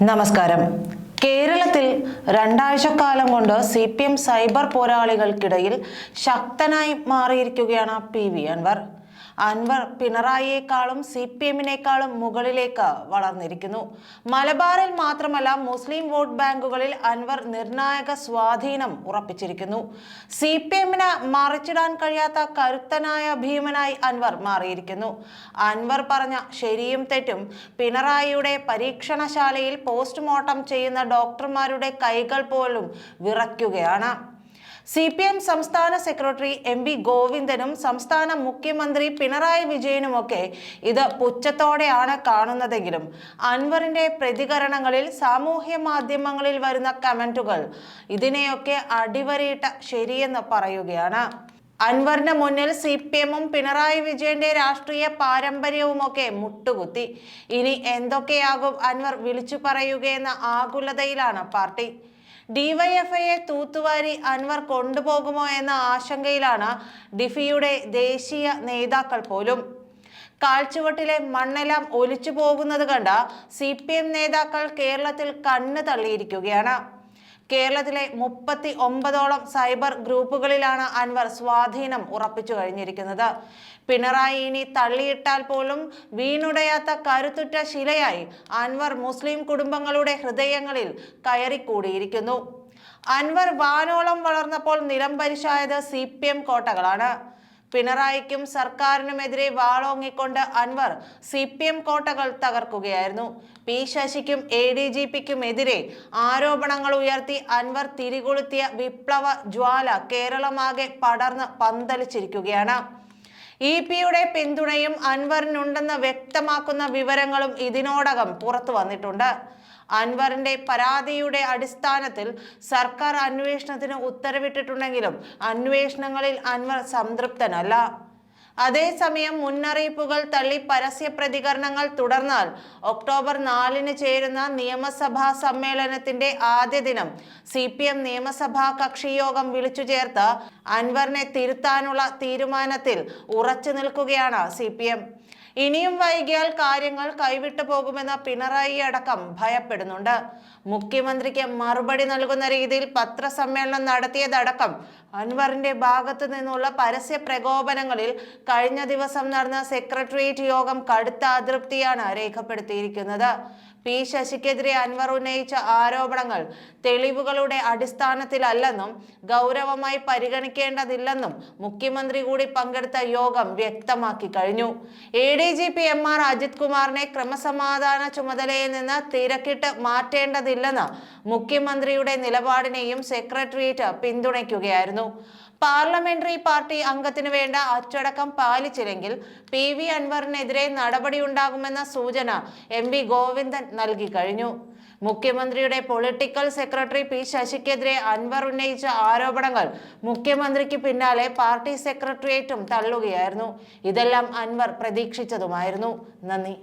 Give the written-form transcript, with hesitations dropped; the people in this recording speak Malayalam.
നമസ്കാരം. കേരളത്തിൽ രണ്ടാഴ്ചക്കാലം കൊണ്ട് CPM സൈബർ പോരാളികൾക്കിടയിൽ ശക്തനായി മാറിയിരിക്കുകയാണ് PV അൻവർ. അൻവർ പിണറായിയേക്കാളും CPM-നേക്കാളും മുകളിലേക്ക് വളർന്നിരിക്കുന്നു. മലബാറിൽ മാത്രമല്ല, മുസ്ലിം വോട്ട് ബാങ്കുകളിൽ അൻവർ നിർണായക സ്വാധീനം ഉറപ്പിച്ചിരിക്കുന്നു. CPM-ന് മറിച്ചിടാൻ കഴിയാത്ത കരുത്തനായ ഭീമനായി അൻവർ മാറിയിരിക്കുന്നു. അൻവർ പറഞ്ഞ ശരിയും തെറ്റും പിണറായിയുടെ പരീക്ഷണശാലയിൽ പോസ്റ്റ്മോർട്ടം ചെയ്യുന്ന ഡോക്ടർമാരുടെ കൈകൾ പോലും വിറയ്ക്കുകയാണ്. CPM സംസ്ഥാന സെക്രട്ടറി MV ഗോവിന്ദനും സംസ്ഥാന മുഖ്യമന്ത്രി പിണറായി വിജയനുമൊക്കെ ഇത് പുച്ഛത്തോടെയാണ് കാണുന്നതെങ്കിലും അൻവറിന്റെ പ്രതികരണങ്ങളിൽ, സാമൂഹ്യ മാധ്യമങ്ങളിൽ വരുന്ന കമന്റുകൾ ഇതിനെയൊക്കെ അടിവരയിട്ട ശരിയെന്ന് പറയുകയാണ്. അൻവറിന് മുന്നിൽ CPM-ഉം പിണറായി വിജയന്റെ രാഷ്ട്രീയ പാരമ്പര്യവുമൊക്കെ മുട്ടുകുത്തി. ഇനി എന്തൊക്കെയാകും അൻവർ വിളിച്ചു പറയുകയെന്ന ആകുലതയിലാണ് പാർട്ടി. DYFIയെ തൂത്തുവാരി അൻവർ കൊണ്ടുപോകുമോ എന്ന ആശങ്കയിലാണ് ഡിഫിയുടെ ദേശീയ നേതാക്കൾ പോലും. കാൽച്ചുവട്ടിലെ മണ്ണെല്ലാം ഒലിച്ചു പോകുന്നത് കണ്ട CPM നേതാക്കൾ കേരളത്തിൽ കണ്ണ് തള്ളിയിരിക്കുകയാണ്. കേരളത്തിലെ 39ഓളം സൈബർ ഗ്രൂപ്പുകളിലാണ് അൻവർ സ്വാധീനം ഉറപ്പിച്ചു കഴിഞ്ഞിരിക്കുന്നത്. പിണറായി ഇനി തള്ളിയിട്ടാൽ പോലും വീണുടയാത്ത കരുത്തുറ്റ ശിലയായി അൻവർ മുസ്ലിം കുടുംബങ്ങളുടെ ഹൃദയങ്ങളിൽ കയറിക്കൂടിയിരിക്കുന്നു. അൻവർ വാനോളം വളർന്നപ്പോൾ നിലംപരിശായത് CPM കോട്ടകളാണ്. പിണറായിക്കും സർക്കാരിനുമെതിരെ വാളോങ്ങിക്കൊണ്ട് അൻവർ CPM കോട്ടകൾ തകർക്കുകയായിരുന്നു. P ശശിക്കും ADGPക്കുമെതിരെ ആരോപണങ്ങൾ ഉയർത്തി അൻവർ തിരികൊളുത്തിയ വിപ്ലവ ജ്വാല കേരളമാകെ പടർന്ന് പന്തലിച്ചിരിക്കുകയാണ്. EP-യുടെ പിന്തുണയും അൻവറിനുണ്ടെന്ന് വ്യക്തമാക്കുന്ന വിവരങ്ങളും ഇതിനോടകം പുറത്തു വന്നിട്ടുണ്ട്. അൻവറിന്റെ പരാതിയുടെ അടിസ്ഥാനത്തിൽ സർക്കാർ അന്വേഷണത്തിന് ഉത്തരവിട്ടിട്ടുണ്ടെങ്കിലും അന്വേഷണങ്ങളിൽ അൻവർ സംതൃപ്തനല്ല. അതേസമയം മുന്നറിയിപ്പുകൾ തള്ളി പരസ്യ പ്രതികരണങ്ങൾ തുടർന്നാൽ ഒക്ടോബർ 4-ന് ചേരുന്ന നിയമസഭാ സമ്മേളനത്തിന്റെ ആദ്യ ദിനം CPM നിയമസഭാ കക്ഷിയോഗം വിളിച്ചു ചേർത്ത് അൻവറിനെ തിരുത്താനുള്ള തീരുമാനത്തിൽ ഉറച്ചു നിൽക്കുകയാണ് CPM. ഇനിയും വൈകിയാൽ കാര്യങ്ങൾ കൈവിട്ടു പോകുമെന്ന് പിണറായി അടക്കം ഭയപ്പെടുന്നുണ്ട്. മുഖ്യമന്ത്രിക്ക് മറുപടി നൽകുന്ന രീതിയിൽ പത്രസമ്മേളനം നടത്തിയതടക്കം അൻവറിന്റെ ഭാഗത്തു നിന്നുള്ള പരസ്യ പ്രകോപനങ്ങളിൽ കഴിഞ്ഞ ദിവസം നടന്ന സെക്രട്ടേറിയറ്റ് യോഗം കടുത്ത അതൃപ്തിയാണ് രേഖപ്പെടുത്തിയിരിക്കുന്നത്. P ശശിക്കെതിരെ അൻവർ ഉന്നയിച്ച ആരോപണങ്ങൾ തെളിവുകളുടെ അടിസ്ഥാനത്തിലല്ലെന്നും ഗൗരവമായി പരിഗണിക്കേണ്ടതില്ലെന്നും മുഖ്യമന്ത്രി കൂടി പങ്കെടുത്ത യോഗം വ്യക്തമാക്കി കഴിഞ്ഞു. ADGP MR അജിത് കുമാറിനെ ക്രമസമാധാന ചുമതലയിൽ നിന്ന് തിരക്കിട്ട് മാറ്റേണ്ടതില്ലെന്ന് മുഖ്യമന്ത്രിയുടെ നിലപാടിനെയും സെക്രട്ടേറിയറ്റ് പിന്തുണയ്ക്കുകയായിരുന്നു. പാർലമെന്ററി പാർട്ടി അംഗത്തിന് വേണ്ട അച്ചടക്കം പാലിച്ചില്ലെങ്കിൽ PV അൻവറിനെതിരെ നടപടിയുണ്ടാകുമെന്ന സൂചന MV ഗോവിന്ദൻ നൽകി കഴിഞ്ഞു. മുഖ്യമന്ത്രിയുടെ പൊളിറ്റിക്കൽ സെക്രട്ടറി P ശശിക്കെതിരെ അൻവർ ഉന്നയിച്ച ആരോപണങ്ങൾ മുഖ്യമന്ത്രിക്ക് പിന്നാലെ പാർട്ടി സെക്രട്ടേറിയറ്റും തള്ളുകയായിരുന്നു. ഇതെല്ലാം അൻവർ പ്രതീക്ഷിച്ചതുമായിരുന്നു. നന്ദി.